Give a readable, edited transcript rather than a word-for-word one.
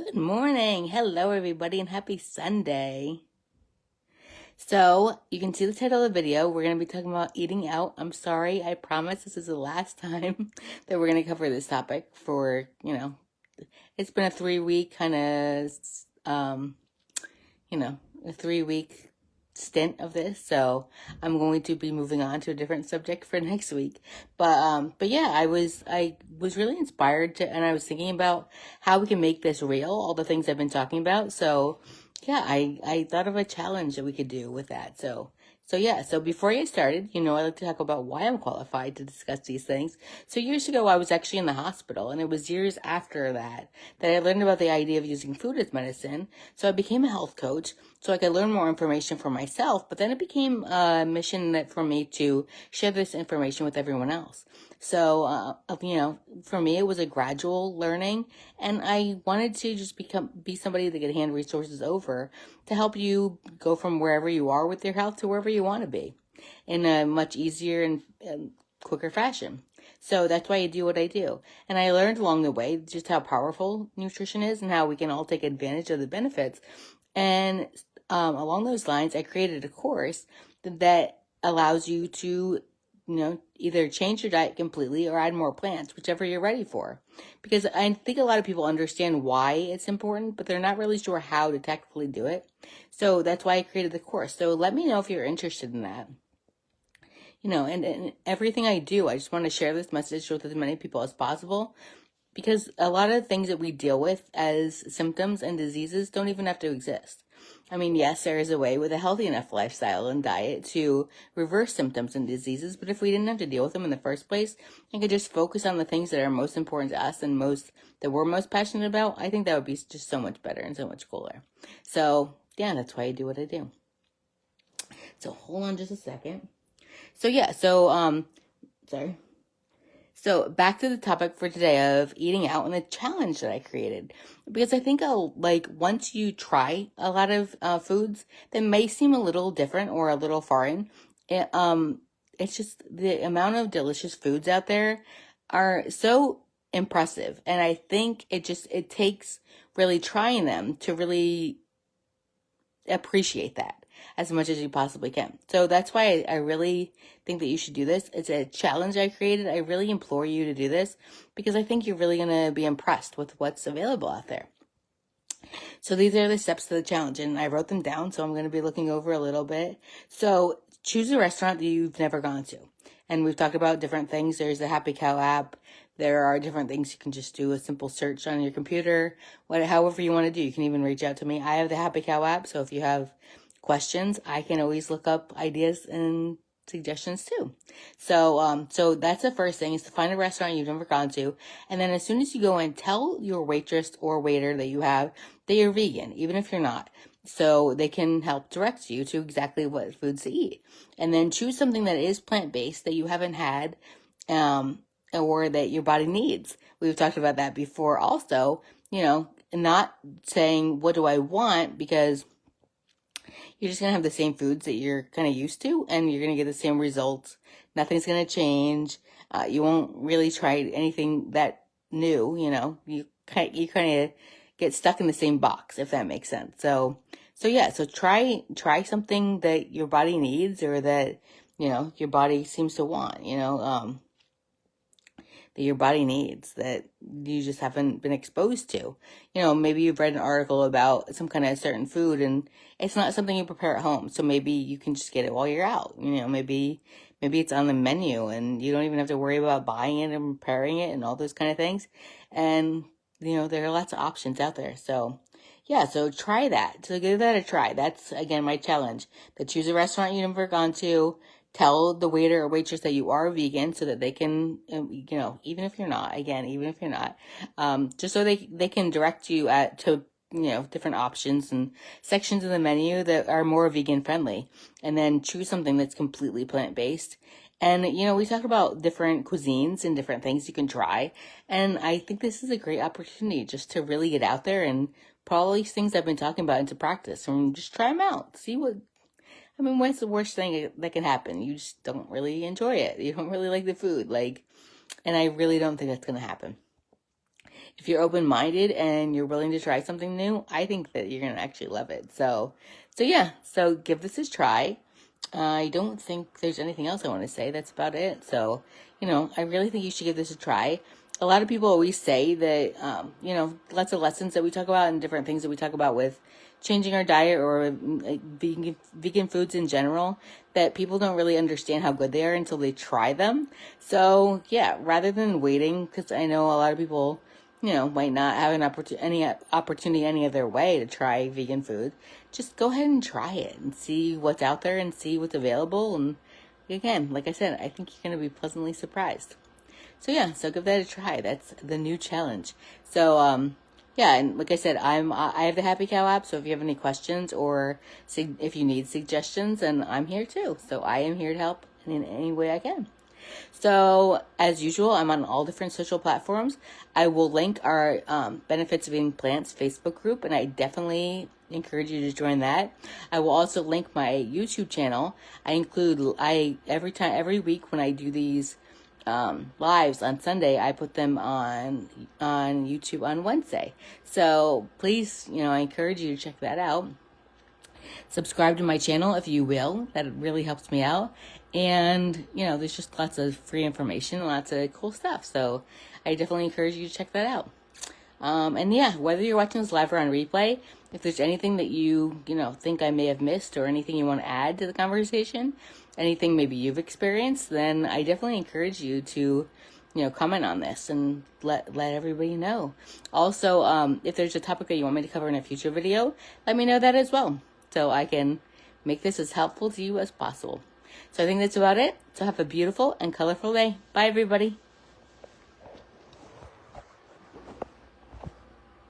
Good morning. Hello, everybody, and happy Sunday. So, you can see the title of the video. We're going to be talking about eating out. I'm sorry. I promise this is the last time that we're going to cover this topic for, it's been a 3 week kind of, a 3 week stint of this. So I'm going to be moving on to a different subject for next week. But yeah, I was really inspired to, and I was thinking about how we can make this real, all the things I've been talking about. So yeah, I thought of a challenge that we could do with that. So before I get started, I like to talk about why I'm qualified to discuss these things. So years ago, I was actually in the hospital, and it was years after that I learned about the idea of using food as medicine. So I became a health coach so I could learn more information for myself, but then it became a mission that for me to share this information with everyone else. So, for me, it was a gradual learning, and I wanted to just be somebody that could hand resources over to help you go from wherever you are with your health to wherever you want to be in a much easier and quicker fashion. So that's why I do what I do. And I learned along the way just how powerful nutrition is and how we can all take advantage of the benefits. And along those lines, I created a course that allows you to, either change your diet completely or add more plants, whichever you're ready for. Because I think a lot of people understand why it's important, but they're not really sure how to technically do it. So that's why I created the course. So let me know if you're interested in that. And everything I do, I just want to share this message with as many people as possible, because a lot of things that we deal with as symptoms and diseases don't even have to exist. I mean, yes, there is a way with a healthy enough lifestyle and diet to reverse symptoms and diseases, but if we didn't have to deal with them in the first place and could just focus on the things that are most important to us and that we're most passionate about, I think that would be just so much better and so much cooler. So, yeah, that's why I do what I do. So, hold on just a second. Sorry. So back to the topic for today of eating out and the challenge that I created, because I think once you try a lot of foods that may seem a little different or a little foreign, it's just the amount of delicious foods out there are so impressive, and I think it takes really trying them to really appreciate that as much as you possibly can. So that's why I really think that you should do this. It's a challenge I created. I really implore you to do this because I think you're really going to be impressed with what's available out there. So these are the steps to the challenge, and I wrote them down, so I'm going to be looking over a little bit. So choose a restaurant that you've never gone to. And we've talked about different things. There's the Happy Cow app. There are different things you can just do a simple search on your computer, however you want to do. You can even reach out to me. I have the Happy Cow app, so if you have questions, I can always look up ideas and suggestions too. So that's the first thing, is to find a restaurant you've never gone to. And then as soon as you go in, tell your waitress or waiter that you have that you're vegan, even if you're not, so they can help direct you to exactly what foods to eat. And then choose something that is plant-based that you haven't had, or that your body needs. We've talked about that before also, not saying, what do I want? Because you're just going to have the same foods that you're kind of used to, and you're going to get the same results. Nothing's going to change. You won't really try anything that new, you kind of get stuck in the same box, if that makes sense. So try something that your body needs, or that, your body seems to want, that your body needs, that you just haven't been exposed to. Maybe you've read an article about some kind of certain food and it's not something you prepare at home. So maybe you can just get it while you're out. Maybe it's on the menu and you don't even have to worry about buying it and preparing it and all those kind of things. And, there are lots of options out there. So yeah, so try that. So give that a try. That's, again, my challenge. To choose a restaurant you've never gone to. Tell the waiter or waitress that you are vegan so that they can, even if you're not, just so they can direct you to different options and sections of the menu that are more vegan friendly. And then choose something that's completely plant-based. And, we talk about different cuisines and different things you can try. And I think this is a great opportunity just to really get out there and put all these things I've been talking about into practice and just try them out. What's the worst thing that can happen? You just don't really enjoy it. You don't really like the food. And I really don't think that's going to happen. if you're open-minded and you're willing to try something new, I think that you're going to actually love it. So yeah, so give this a try. I don't think there's anything else I want to say. That's about it. So, I really think you should give this a try. A lot of people always say that, lots of lessons that we talk about and different things that we talk about with changing our diet or vegan foods in general, that people don't really understand how good they are until they try them. So yeah, rather than waiting, because I know a lot of people, might not have an opportunity any other way to try vegan food, just go ahead and try it and see what's out there and see what's available. And again, like I said, I think you're going to be pleasantly surprised. So yeah, so give that a try. That's the new challenge. So yeah, and like I said, I have the Happy Cow app. So if you have any questions or if you need suggestions, then I'm here too. So I am here to help in any way I can. So as usual, I'm on all different social platforms. I will link our Benefits of Eating Plants Facebook group, and I definitely encourage you to join that. I will also link my YouTube channel. Every week when I do these lives on Sunday, I put them on YouTube on Wednesday. So please, I encourage you to check that out. Subscribe to my channel if you will. That really helps me out. And, there's just lots of free information, lots of cool stuff. So I definitely encourage you to check that out. And yeah, whether you're watching this live or on replay, if there's anything that you think I may have missed or anything you want to add to the conversation, anything maybe you've experienced, then I definitely encourage you to, comment on this and let everybody know. Also, if there's a topic that you want me to cover in a future video, let me know that as well, so I can make this as helpful to you as possible. So I think that's about it. So have a beautiful and colorful day. Bye, everybody.